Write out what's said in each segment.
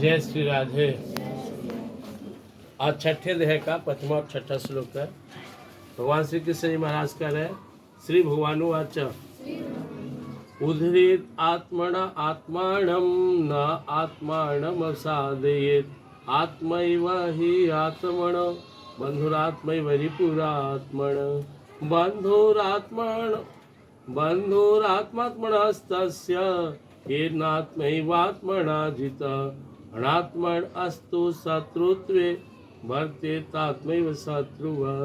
जय श्री राधे। आज छठे अध्याय का प्रथमा और छठा श्लोक है। भगवान श्री कृष्ण जी महाराज कह रहे हैं, श्री भगवानुवाच उद्धरेत आत्मन आत्मानं न आत्मानं साधयेत आत्मैव हि आत्मन बंधुरात्मैव रिपुरात्मन बंधुरात्मात्मनस्तस्य येनात्मैवात्मना जितः अनात्मन अस्तु शत्रुत्वे वर्तेतात्मैव शत्रुवः।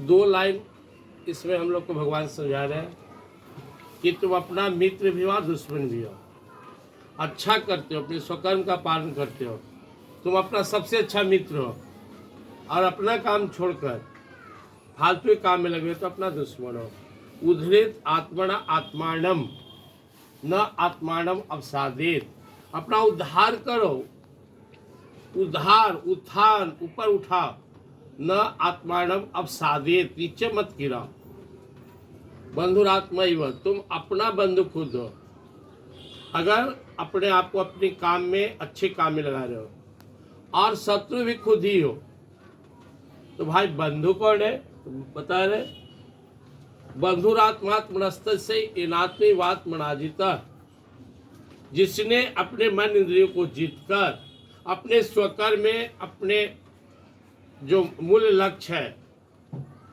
दो लाइन इसमें हम लोग को भगवान समझा रहे हैं कि तुम अपना मित्र भी हो और दुश्मन भी हो। अच्छा करते हो, अपने स्वकर्म का पालन करते हो, तुम अपना सबसे अच्छा मित्र हो, और अपना काम छोड़कर फालतू काम में लगे तो अपना दुश्मन हो। उद्धरेत आत्मना आत्मानम न आत्मानम अवसादेत। अपना उद्धार करो, उद्धार उत्थान ऊपर उठा, न आत्मानम अवसादेत नीचे मत गिराओ। बंधुरात्मैव, तुम अपना बंधु खुद हो। अगर अपने आप को अपने काम में अच्छे काम में लगा रहे हो और शत्रु भी खुद ही हो तो भाई बंधु कौन है? तुम बता रहे, बंधुरात्मात्मनस्तस्य येनात्मैवात्मनाजितः, जिसने अपने मन इंद्रियों को जीतकर अपने स्वकर्म में अपने जो मूल लक्ष्य है,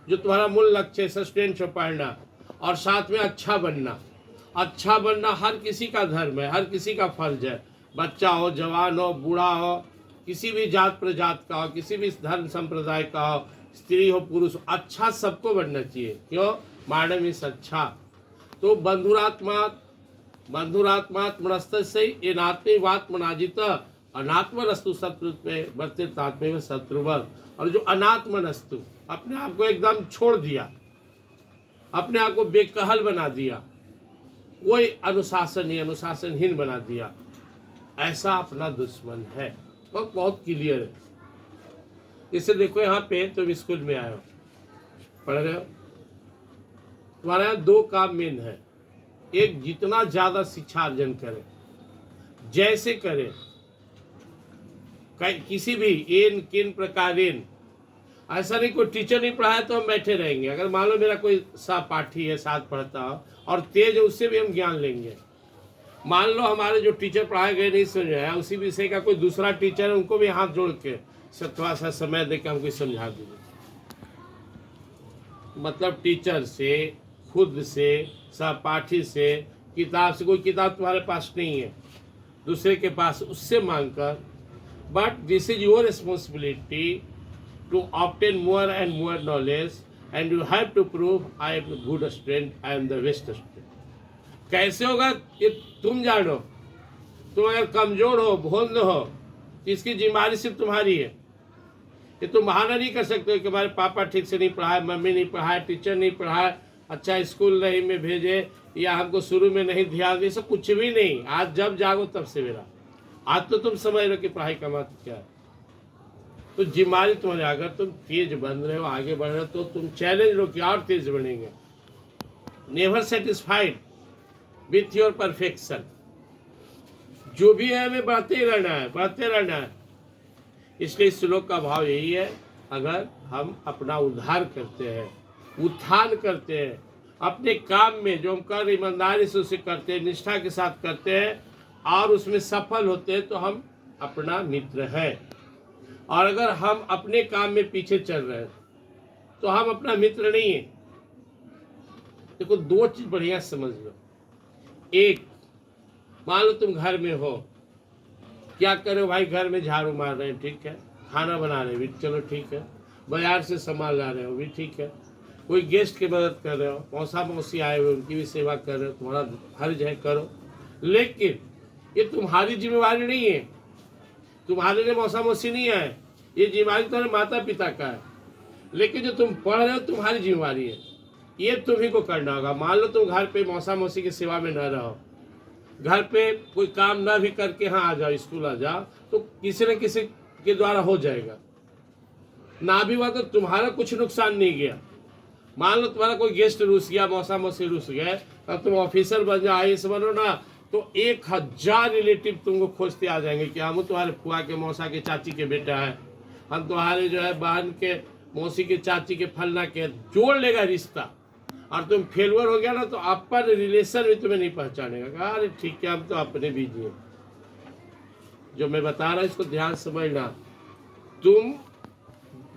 जो तुम्हारा मूल लक्ष्य है सस्टेन पढ़ना और साथ में अच्छा बनना हर किसी का धर्म है, हर किसी का फर्ज है। बच्चा हो, जवान हो, बूढ़ा हो, किसी भी जात प्रजात का हो, किसी भी धर्म संप्रदाय का हो, स्त्री हो पुरुष हो, अच्छा सबको बनना चाहिए। क्यों? मानव इस अच्छा। तो बंधुरात्मात्मनस्तस्य येनात्मैवात्मनाजितः अनात्मनस्तु शत्रुत्वे वर्तेतात्मैव शत्रुवः। और जो अनात्मनस्तु, अपने आप को एकदम छोड़ दिया, अपने आप को बेकहल बना दिया, कोई अनुशासनहीन बना दिया, ऐसा अपना दुश्मन है। वो बहुत क्लियर है। इसे देखो, यहाँ पे तुम स्कूल में आए हो, पढ़ रहे हो, तुम्हारे यहाँ दो काम मेन है। एक, जितना ज्यादा शिक्षा अर्जन करे, जैसे करे, किसी भी एन किन प्रकारेन, ऐसा नहीं कोई टीचर नहीं पढ़ाया तो हम बैठे रहेंगे। अगर मान लो मेरा कोई सहपाठी है, साथ पढ़ता हो और तेज है, उससे भी हम ज्ञान लेंगे। मान लो हमारे जो टीचर पढ़ाए गए नहीं समझ आया, उसी विषय का कोई दूसरा टीचर है, उनको भी हाथ जोड़ के थोड़ा सा समय देकर हमको समझा दीजिए। मतलब टीचर से, खुद से, सहपाठी से, किताब से, कोई किताब तुम्हारे पास नहीं है, दूसरे के पास, उससे मांगकर। But this is your responsibility to obtain more and more knowledge and you have to prove I am a good student, I am the best student. कैसे होगा ये तुम जानो। तुम अगर कमजोर हो, भोंद हो, तो इसकी जिम्मेदारी सिर्फ तुम्हारी है। ये तुम बहाना नहीं कर सकते कि हमारे पापा ठीक से नहीं पढ़ाए, मम्मी नहीं पढ़ाए, टीचर नहीं पढ़ाए, अच्छा स्कूल नहीं में भेजे, या हमको शुरू में नहीं ध्यान दिया। सब कुछ भी नहीं। आज जब जागो तब से मेरा, आज तो तुम समझ लो कि पढ़ाई का महत्व क्या है। तो जिम्मेदारी तुम्हारे, अगर तुम तेज बन रहे हो, आगे बढ़ रहे हो, तो तुम चैलेंज लो कि और तेज बनेंगे। Never satisfied with your perfection. जो भी है हमें बढ़ते ही रहना है, बढ़ते रहना है। इसलिए इस श्लोक का भाव यही है, अगर हम अपना उद्धार करते हैं, उत्थान करते हैं, अपने काम में जो हम कर ईमानदारी से उसे करते हैं, निष्ठा के साथ करते हैं और उसमें सफल होते हैं, तो हम अपना मित्र है। और अगर हम अपने काम में पीछे चल रहे हैं तो हम अपना मित्र नहीं है। देखो, दो चीज बढ़िया समझ लो। एक, मान लो तुम घर में हो, क्या करो भाई, घर में झाड़ू मार रहे हैं, ठीक है, खाना बना रहे भी, चलो ठीक है, बाजार से सामान ला रहे हो भी, ठीक है, कोई गेस्ट की मदद कर रहे हो, मौसा मौसी आए हुए उनकी भी सेवा कर रहे हो, तुम्हारा फर्ज है, करो। लेकिन ये तुम्हारी जिम्मेवारी नहीं है। तुम्हारे लिए मौसा मौसी नहीं आए, ये जिम्मेवारी तुम्हारे माता पिता का है। लेकिन जो तुम पढ़ रहे हो तुम्हारी जिम्मेवारी है, ये तुम्ही को करना होगा। मान लो तुम घर पे मौसा मौसी की सेवा में न रहो, घर पे कोई काम ना भी करके हाँ आ जाओ, स्कूल आ जाओ, तो किसी न किसी के द्वारा हो जाएगा। ना भी हुआ तो तुम्हारा कुछ नुकसान नहीं गया। मान लो तुम्हारा कोई गेस्ट रूस गया, मौसा मौसी रूस गए, तब तुम ऑफिसर बन जाओ, IAS बनो ना, तो 1000 रिलेटिव तुमको खोजते आ जाएंगे कि हम तुम्हारे फुआ के मौसा के चाची के बेटा है, हम तुम्हारे जो है बहन के मौसी के चाची के फलना के, जोड़ लेगा रिश्ता। और तुम फेलवर हो गया ना तो अपन रिलेशन भी तुम्हें नहीं पहचानेगा। अरे ठीक है, हम तो अपने बीजी हैं। जो मैं बता रहा हूँ इसको ध्यान समझना। तुम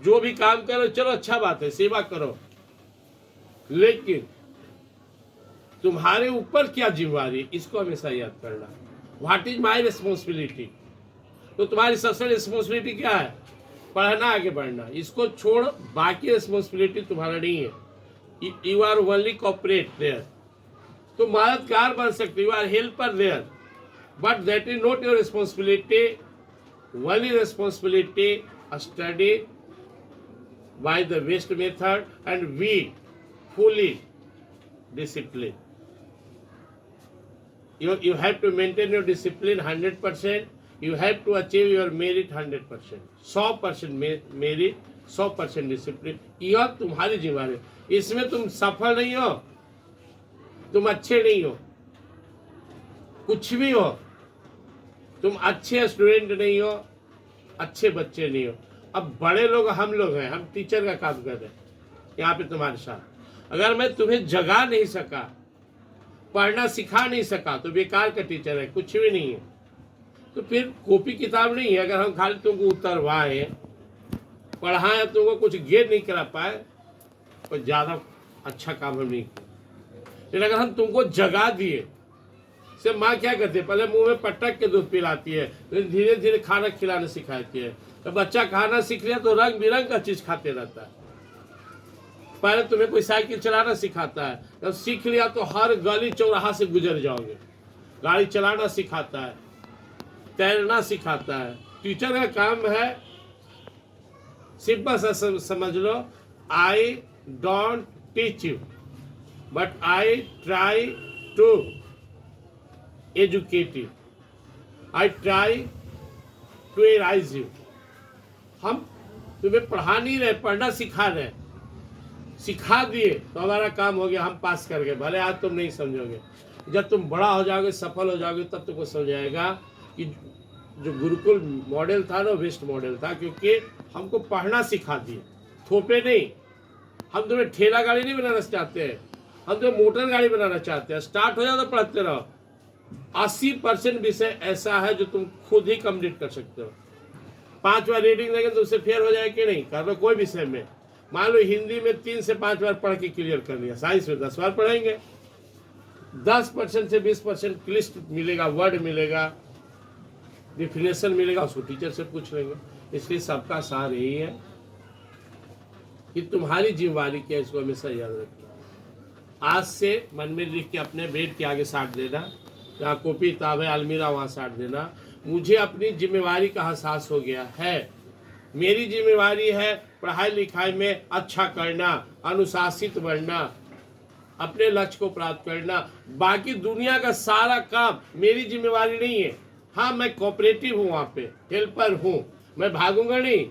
जो भी काम करो, चलो अच्छा बात है, सेवा करो, लेकिन तुम्हारे ऊपर क्या जिम्मेवारी, इसको हमेशा याद करना। What is my responsibility. तो तुम्हारी सबसे रिस्पॉन्सिबिलिटी क्या है? पढ़ना, आगे बढ़ना। इसको छोड़ बाकी रिस्पॉन्सिबिलिटी तुम्हारा नहीं है। You are only cooperate there. तुम मददगार बन सकते, you are helper there, but that is not your responsibility. Only responsibility study by the best method and be fully disciplined. You have to maintain your discipline 100%. You have to achieve your merit 100%. 100% merit, 100% discipline. यह तुम्हारी जिम्मेदारी। इसमें तुम सफल नहीं हो, तुम अच्छे नहीं हो, कुछ भी हो, तुम अच्छे स्टूडेंट नहीं हो, अच्छे बच्चे नहीं हो। अब बड़े लोग हम लोग हैं, हम टीचर का काम कर रहे हैं यहाँ पे तुम्हारे साथ। अगर मैं तुम्हें जगा नहीं सका, पढ़ना सिखा नहीं सका, तो बेकार का टीचर है, कुछ भी नहीं है। तो फिर कॉपी किताब नहीं है। अगर हम खाली तुमको उतरवाए, पढ़ाए, तुमको कुछ गेन नहीं करा पाए, तो ज़्यादा अच्छा काम हम नहीं किया। लेकिन अगर हम तुमको जगा दिए, से माँ क्या करती है, पहले मुंह में पटक के दूध पिलाती है, फिर धीरे धीरे खाना खिलाना सिखाती है। तो बच्चा खाना सीख लिया तो रंग बिरंग का चीज़ खाते रहता है। पहले तुम्हें कोई साइकिल चलाना सिखाता है, जब सीख लिया तो हर गली चौराहा से गुजर जाओगे। गाड़ी चलाना सिखाता है, तैरना सिखाता है। टीचर का काम है, सिंपल सा समझ लो, I don't teach you but I try to educate you, I try to arise you. हम तुम्हें पढ़ा नहीं रहे, पढ़ना सिखा रहे। सिखा दिए तो हमारा काम हो गया, हम पास कर गए। भले आज तुम नहीं समझोगे, जब तुम बड़ा हो जाओगे, सफल हो जाओगे, तब तुमको समझ आएगा कि जो गुरुकुल मॉडल था ना, बेस्ट मॉडल था, क्योंकि हमको पढ़ना सिखा दिए, थोपे नहीं। हम तुम्हें ठेला गाड़ी नहीं बनाना चाहते हैं, हम तुम्हें मोटर गाड़ी बनाना चाहते हैं। स्टार्ट हो जाओ तो पढ़ते रहो। 80% विषय ऐसा है जो तुम खुद ही कंप्लीट कर सकते हो। 5 बार रीडिंग देंगे तो उससे फेल हो जाए कि नहीं, कर लो कोई विषय में। मान लो हिंदी में 3 से 5 बार पढ़ के क्लियर कर लिया, साइंस में 10 बार पढ़ेंगे। 10% से 20% क्लिष्ट मिलेगा, वर्ड मिलेगा, डिफिनेशन मिलेगा, उसको टीचर से पूछ लेंगे। इसलिए सबका सार यही है कि तुम्हारी जिम्मेवारी क्या है, इसको हमेशा याद रखना। आज से मन में लिख के अपने बेड के आगे साट देना, जहाँ कॉपी किताब है, अलमीरा, वहाँ साट देना। मुझे अपनी जिम्मेवारी का एहसास हो गया है। मेरी जिम्मेवारी है पढ़ाई लिखाई में अच्छा करना, अनुशासित बनना, अपने लक्ष्य को प्राप्त करना। बाकी दुनिया का सारा काम मेरी जिम्मेवारी नहीं है। हाँ, मैं कोऑपरेटिव हूँ, वहाँ पे हेल्पर हूँ, मैं भागूंगा नहीं।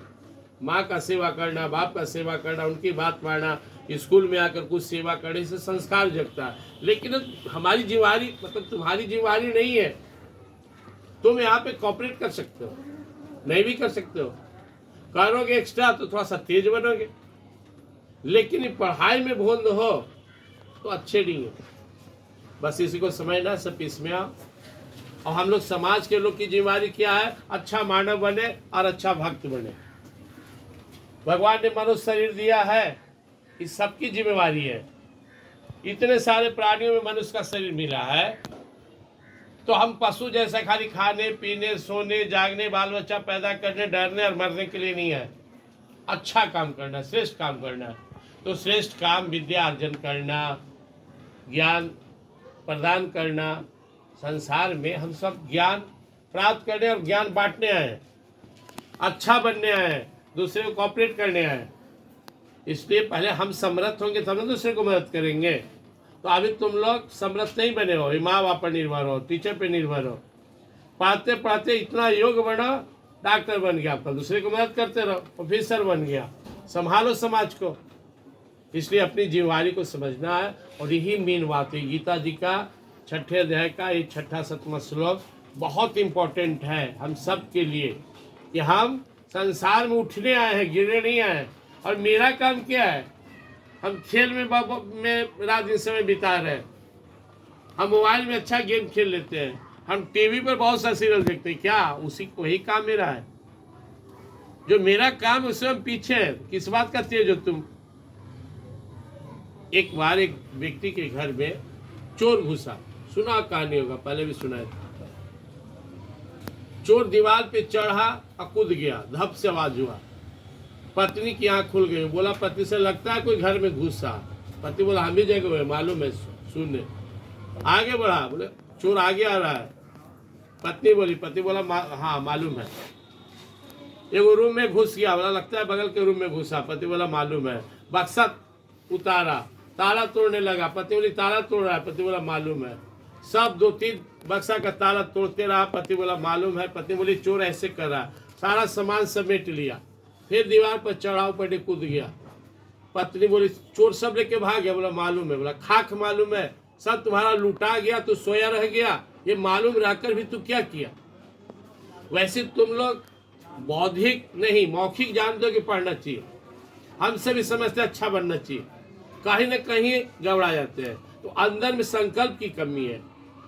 माँ का सेवा करना, बाप का सेवा करना, उनकी बात मानना, स्कूल में आकर कुछ सेवा करने से संस्कार जगता है। लेकिन हमारी जिम्मेवारी, मतलब तुम्हारी जिम्मेवारी नहीं है। तुम यहाँ पे कोऑपरेट कर सकते हो, नहीं भी कर सकते हो। करोगे एक्स्ट्रा तो थोड़ा सा तेज बनोगे, लेकिन पढ़ाई में भोंद हो तो अच्छे नहीं है। बस इसी को समझना, सब इसमें आओ। और हम लोग समाज के लोग की जिम्मेवारी क्या है? अच्छा मानव बने और अच्छा भक्त बने। भगवान ने मनुष्य शरीर दिया है, इस सबकी जिम्मेवारी है। इतने सारे प्राणियों में मनुष्य का शरीर मिला है, तो हम पशु जैसा खाली खाने पीने, सोने, जागने, बाल बच्चा पैदा करने, डरने और मरने के लिए नहीं है। अच्छा काम करना, श्रेष्ठ काम करना। तो श्रेष्ठ काम विद्या अर्जन करना, ज्ञान प्रदान करना। संसार में हम सब ज्ञान प्राप्त करने और ज्ञान बांटने आए हैं, अच्छा बनने आए हैं, दूसरे को कॉपरेट करने आए हैं। इसलिए पहले हम समर्थ होंगे तब ना दूसरे को मदद करेंगे। तो अभी तुम लोग समर्थ नहीं बने हो, माँ बाप पर निर्भर हो, टीचर पे निर्भर हो। पढ़ते पढ़ते इतना योग बना, डॉक्टर बन गया, आपका दूसरे को मदद करते रहो, ऑफिसर बन गया, संभालो समाज को। इसलिए अपनी जिम्मेवारी को समझना है। और यही मेन बात है गीता जी का छठे अध्याय का ये छठा सतवां श्लोक बहुत इम्पोर्टेंट है हम सब के लिए कि हम संसार में उठने आए हैं, गिरने नहीं आए हैं। और मेरा काम क्या है? हम खेल में रात दिन समय बिता रहे हैं, हम मोबाइल में अच्छा गेम खेल लेते हैं, हम टीवी पर बहुत सा सीरियल देखते हैं। क्या वही काम मेरा है? जो मेरा काम है उससे हम पीछे हैं। किस बात का तेज हो तुम? एक बार एक व्यक्ति के घर में चोर घुसा, सुना कहानी होगा, पहले भी सुना है। चोर दीवार पे चढ़ा और कूद गया, धप से आवाज हुआ। पत्नी की आंख खुल गई, बोला पति से लगता है कोई घर में घुसा। पति बोला हम भी जगह हुए, मालूम है, सुनने। आगे बढ़ा, बोले चोर आगे आ रहा है। पत्नी बोली, पति बोला हाँ मालूम है। एक रूम में घुस गया, बोला लगता है बगल के रूम में घुसा। पति बोला मालूम है। बक्सा उतारा, ताला तोड़ने लगा। पति बोली ताला तोड़ रहा है। पति बोला मालूम है। सब 2-3 बक्सा का ताला तोड़ते रहा। पति बोला मालूम है। पति बोली चोर ऐसे कर रहा। सारा सामान समेट लिया, फिर दीवार पर चढ़ाव पर कूद गया। पत्नी बोली चोर सब लेके भाग गया। बोला मालूम है। बोला खाक मालूम है, सब तुम्हारा लूटा गया, तू सोया रह गया, ये मालूम रहकर भी तू क्या किया? वैसे तुम लोग बौद्धिक नहीं मौखिक जानते हो कि पढ़ना चाहिए, हम सभी समझते अच्छा बनना चाहिए, कहीं न कहीं गड़बड़ा जाते हैं। तो अंदर में संकल्प की कमी है।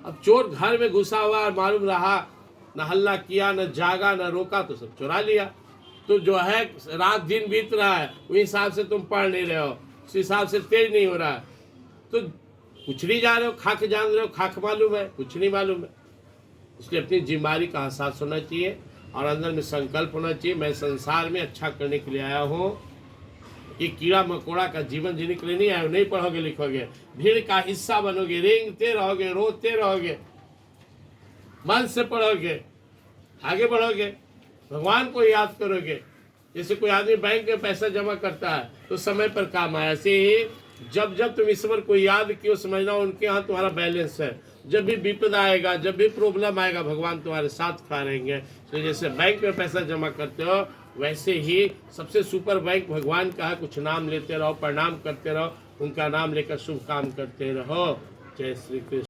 अब चोर घर में घुसा हुआ और मालूम रहा, न हल्ला किया, न जागा, न रोका, तो सब चुरा लिया। तो जो है रात दिन बीत रहा है, उस हिसाब से तुम पढ़ नहीं रहे हो, उस हिसाब से तेज नहीं हो रहा है, तो कुछ नहीं जान रहे हो, खाक जान रहे हो, खाक मालूम है, कुछ नहीं मालूम है। इसलिए अपनी जिम्मेदारी का एहसास होना चाहिए और अंदर में संकल्प होना चाहिए, मैं संसार में अच्छा करने के लिए आया हूँ। ये कीड़ा मकोड़ा का जीवन जीने के लिए नहीं आया। नहीं पढ़ोगे लिखोगे, भीड़ का हिस्सा बनोगे, रेंगते रहोगे, रोते रहोगे, मन से पढ़ोगे, आगे बढ़ोगे, भगवान को याद करोगे। जैसे कोई आदमी बैंक में पैसा जमा करता है तो समय पर काम आया, ऐसे ही जब जब तुम ईश्वर को याद कियो, समझना उनके यहाँ तुम्हारा बैलेंस है। जब भी विपद आएगा, जब भी प्रॉब्लम आएगा, भगवान तुम्हारे साथ खड़ा रहेंगे। तो जैसे बैंक में पैसा जमा करते हो, वैसे ही सबसे सुपर बैंक भगवान का है। कुछ नाम लेते रहो, प्रणाम करते रहो, उनका नाम लेकर शुभ काम करते रहो। जय श्री कृष्ण।